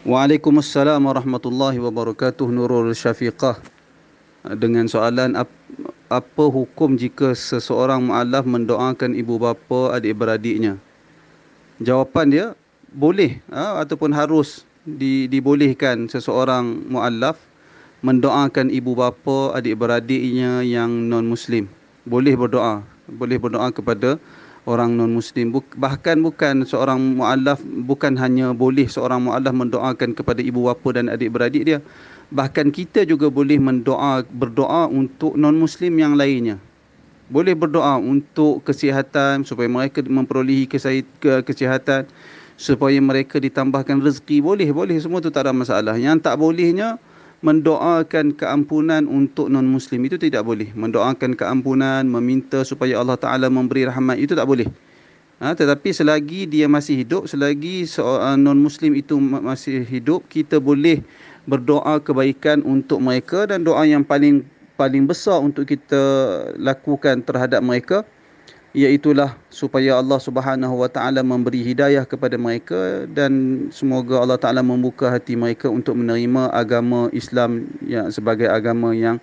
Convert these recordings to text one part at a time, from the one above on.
Waalaikumsalam warahmatullahi wabarakatuh. Nurul Syafiqah dengan soalan apa hukum jika seseorang mualaf mendoakan ibu bapa adik-beradiknya? Jawapan dia boleh ataupun harus dibolehkan seseorang mualaf mendoakan ibu bapa adik-beradiknya yang non muslim. Boleh berdoa kepada orang non muslim. Bahkan bukan seorang mualaf, bukan hanya boleh seorang mualaf mendoakan kepada ibu bapa dan adik-beradik dia. Bahkan kita juga boleh berdoa untuk non muslim yang lainnya. Boleh berdoa untuk kesihatan supaya mereka memperolehi kesihatan, supaya mereka ditambahkan rezeki. Boleh semua tu tak ada masalah. Yang tak bolehnya mendoakan keampunan untuk non muslim, itu tidak boleh. Mendoakan keampunan, meminta supaya Allah Taala memberi rahmat, itu tak boleh. Tetapi selagi dia masih hidup, selagi seorang non muslim itu masih hidup, kita boleh berdoa kebaikan untuk mereka, dan doa yang paling paling besar untuk kita lakukan terhadap mereka iaitulah supaya Allah Subhanahu Wa Taala memberi hidayah kepada mereka, dan semoga Allah Taala membuka hati mereka untuk menerima agama Islam yang sebagai agama yang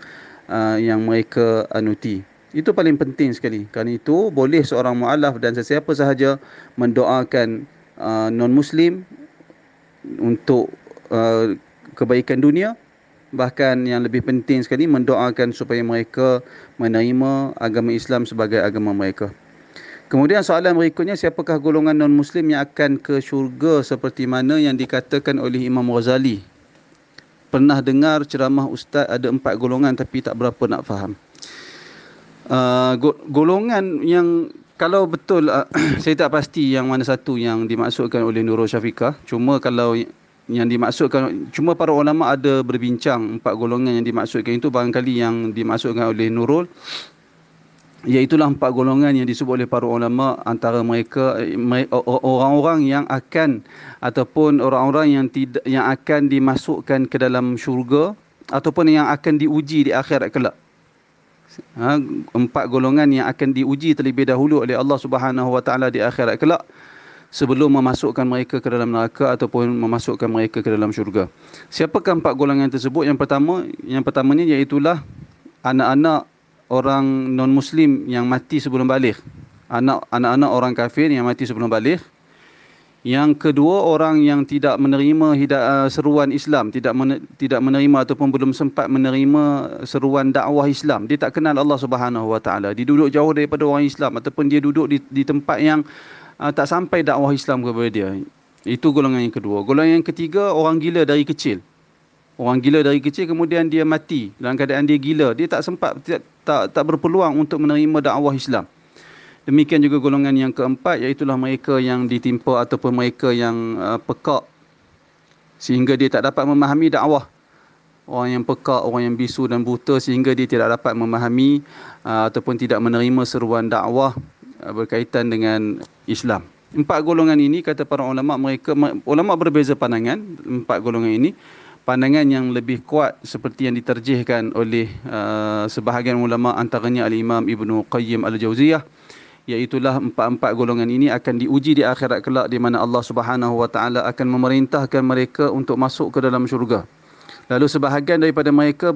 mereka anuti. Itu paling penting sekali. Kerana itu boleh seorang mualaf dan sesiapa sahaja mendoakan non muslim untuk kebaikan dunia. Bahkan yang lebih penting sekali, mendoakan supaya mereka menerima agama Islam sebagai agama mereka. Kemudian soalan berikutnya, siapakah golongan non-Muslim yang akan ke syurga seperti mana yang dikatakan oleh Imam Ghazali? Pernah dengar ceramah Ustaz ada 4 golongan tapi tak berapa nak faham. Golongan yang kalau betul saya tak pasti yang mana satu yang dimaksudkan oleh Nurul Syafiqah. Cuma kalau yang dimaksudkan, cuma para ulama ada berbincang 4 golongan yang dimaksudkan itu. Barangkali yang dimaksudkan oleh Nurul iaitulah 4 golongan yang disebut oleh para ulama, antara mereka orang-orang yang akan ataupun orang-orang yang akan dimasukkan ke dalam syurga ataupun yang akan diuji di akhirat kelak. 4 golongan yang akan diuji terlebih dahulu oleh Allah Subhanahu Wa Taala di akhirat kelak sebelum memasukkan mereka ke dalam neraka ataupun memasukkan mereka ke dalam syurga. Siapakah 4 golongan tersebut? Yang pertamanya iaitulah anak-anak orang non muslim yang mati sebelum baligh. Anak-anak orang kafir yang mati sebelum baligh. Yang kedua, orang yang tidak menerima seruan Islam, tidak menerima ataupun belum sempat menerima seruan dakwah Islam. Dia tak kenal Allah Subhanahu Wa Taala. Dia duduk jauh daripada orang Islam ataupun dia duduk di tempat yang tak sampai dakwah Islam kepada dia. Itu golongan yang kedua. Golongan yang ketiga, orang gila dari kecil. Orang gila dari kecil kemudian dia mati dalam keadaan dia gila. Dia tak sempat, tak berpeluang untuk menerima dakwah Islam. Demikian juga golongan yang keempat, iaitulah mereka yang ditimpa ataupun mereka yang pekak sehingga dia tak dapat memahami dakwah. Orang yang pekak, orang yang bisu dan buta sehingga dia tidak dapat memahami ataupun tidak menerima seruan dakwah berkaitan dengan Islam. 4 golongan ini, kata para ulama, ulama berbeza pandangan. 4 golongan ini, pandangan yang lebih kuat seperti yang diterjihkan oleh sebahagian ulama, antaranya Al-Imam Ibnu Qayyim Al-Jauziyah, iaitulah 4 golongan ini akan diuji di akhirat kelak, di mana Allah Subhanahu Wa Taala akan memerintahkan mereka untuk masuk ke dalam syurga. Lalu sebahagian daripada mereka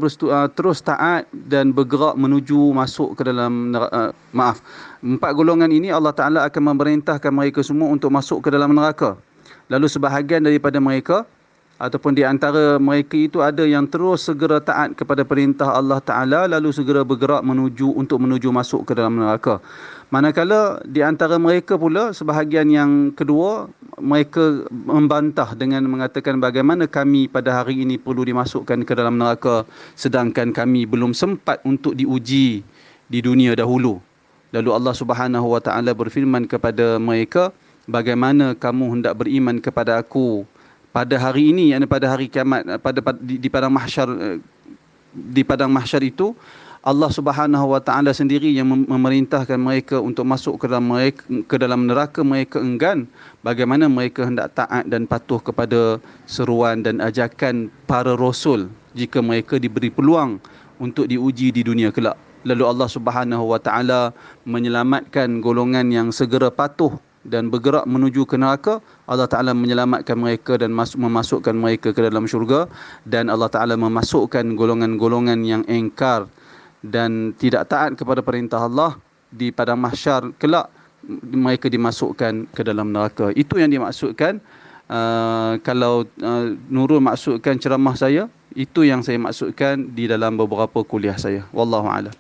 terus taat dan bergerak menuju masuk ke dalam 4 golongan ini Allah Taala akan memerintahkan mereka semua untuk masuk ke dalam neraka. Lalu sebahagian daripada mereka ataupun di antara mereka itu ada yang terus segera taat kepada perintah Allah Ta'ala, lalu segera bergerak untuk menuju masuk ke dalam neraka. Manakala di antara mereka pula, sebahagian yang kedua, mereka membantah dengan mengatakan bagaimana kami pada hari ini perlu dimasukkan ke dalam neraka sedangkan kami belum sempat untuk diuji di dunia dahulu. Lalu Allah Subhanahu Wa Ta'ala berfirman kepada mereka, bagaimana kamu hendak beriman kepada aku pada hari ini, yakni pada hari kiamat, di padang mahsyar. Di padang mahsyar itu Allah Subhanahu Wa Taala sendiri yang memerintahkan mereka untuk masuk ke dalam neraka. Mereka enggan. Bagaimana mereka hendak taat dan patuh kepada seruan dan ajakan para rasul jika mereka diberi peluang untuk diuji di dunia kelak. Lalu Allah Subhanahu Wa Taala menyelamatkan golongan yang segera patuh dan bergerak menuju ke neraka, Allah Ta'ala menyelamatkan mereka dan memasukkan mereka ke dalam syurga. Dan Allah Ta'ala memasukkan golongan-golongan yang engkar dan tidak taat kepada perintah Allah di padang mahsyar kelak, mereka dimasukkan ke dalam neraka. Itu yang dimaksudkan. Kalau Nurul maksudkan ceramah saya, itu yang saya maksudkan di dalam beberapa kuliah saya. Wallahu a'lam.